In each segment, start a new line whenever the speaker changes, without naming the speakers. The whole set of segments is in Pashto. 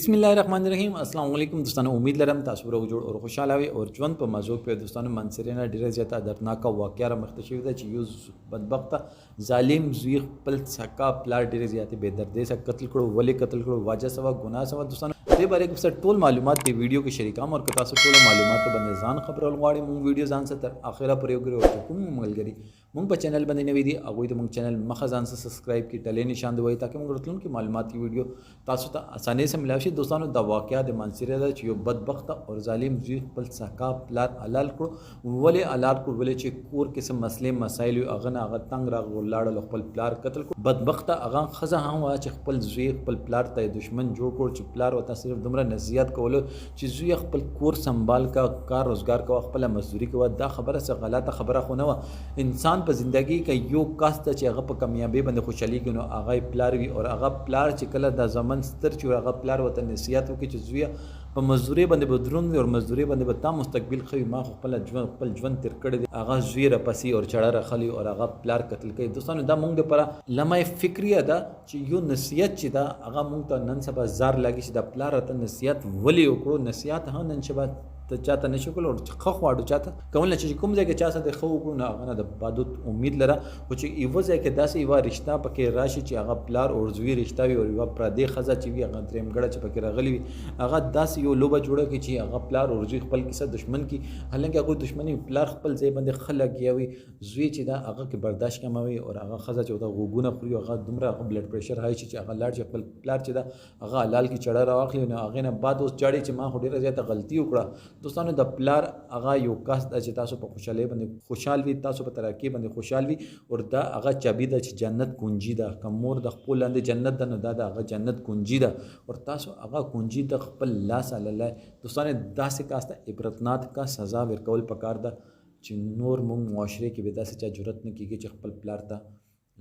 बिस्मिल्लाहिर्रहमानिर्रहीम अस्सलाम वालेकुम दोस्तों। उम्मीद लरम तासुर जोड़ और खुशहाल आवे और ژوند په موضوع पे दोस्तों منصرنا ډیره زیاته دردناکه واقعه را مخته شوې ده چې یو بدبخته ظالم زوی خپل سکا پلار ډیره زیاته بے دردۍ سره قتل کړو. ولې قتل کړو؟ واجه سوا ګناه سوا دوستان دې باره کې څه ټول معلومات دی ویډیو کې شریکام او که تاسو ټول معلومات باندې ځان خبرول غواړئ مونږ ویډیو ځان سره تر اخره پورې وګورئ او کوم ملګری مونږ په چینل باندې نوی دي هغه ته مونږ چینل مخه ځان سره سبسکرایب کی ټلې نشان دی وای تاکي مونږ راتلونکي معلوماتي ویډیو تاسو ته اسانه سره ملاوي شي. دوستانو دا واقعیا د منصره ده چې یو بدبخته او ظالم زوی خپل سکا پلار حلال کړو. ولې حلال کړو؟ ولې چې کور کې سم مسلې مسایل هغه نه هغه تنگ را ولاړ خپل پلار قتل کړو. بدبخته هغه خزه هم وا چې خپل زوی خپل پلار ته دشمن جوړ کړ چې پلار وته صرف دومره نصیحت کولو چې زوی خپل کور سنبال کا کار روزګار کا خپل مزدوري کوي. دا خبره څه غلطه خبره خو نه و. انسان په ژوندۍ کې یو کاس ته چې هغه په کامیابی باندې خوشحالي کوي هغه پلار وي او هغه پلار چې کله د زمن ستر چې هغه پلار وته نصیحت وکړي چې زوی په مزدوري باندې بدرون وي او مزدوري باندې به تا مستقبل خوي ما خپل ژوند تیر کړی دی هغه زوی را پسې او چړه راخلی او هغه پلار قتل کوي. دوستانو دا مونږ لپاره لمحه فکریه ده چې یو نصیحت چې دا هغه مونږ ته نن سبا زار لګي چې د پلار ته نصیحت ولې وکړو. نصیحت هم نن سبا ته چاته نشو کول او خو خواړو چاته کول چې کوم ځای کې چا سره خو وکړو نه هغه د بادوت امید لره خو چې ایو ځای کې داسې یو رشتہ پکې راشي چې هغه پلار او زوی رشتہ وي او یو پردې خزه چې وي هغه دریم ګړه چې پکې راغلی وي هغه داسې یو لوبه جوړه کی چې هغه پلار او زوی خپل کیسه دشمن کی حالانکه هغه دشمنی پلار خپل ځای باندې خلک یوي زوی چې دا هغه کې برداشت کوي او هغه خزه چې دا غوګونه خوري هغه دومره بلډ پريشر هاي چې هغه لاړ چې خپل پلار چې دا هغه حلال کی چړه راوخلی نه هغه نه بعد اوس جاړي چې ما ډیره زیاته غلطي وکړه. دوستانو د پلار هغه یو کاس د چې تاسو په خوشاله باندې خوشحال وي تاسو په ترقی باندې خوشحال وي او دا هغه چابي د جنت کنجي ده کومور د خپل لاندې جنت د نه دا هغه جنت کنجي ده او تاسو هغه کنجي د خپل لاس الله. دوستانو داسې کاسته عبرتناک کا سزا ورکول پکار ده چې نور موږ معاشره کې به داسې چا جرأت نه کیږي چې خپل پلار ته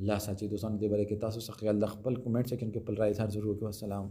لاس اچي. دوستانو دې باره کې تاسو څه خیال د خپل کمنټ سیکشن کې خپل رائے اظهار ضرور وکړئ. السلام.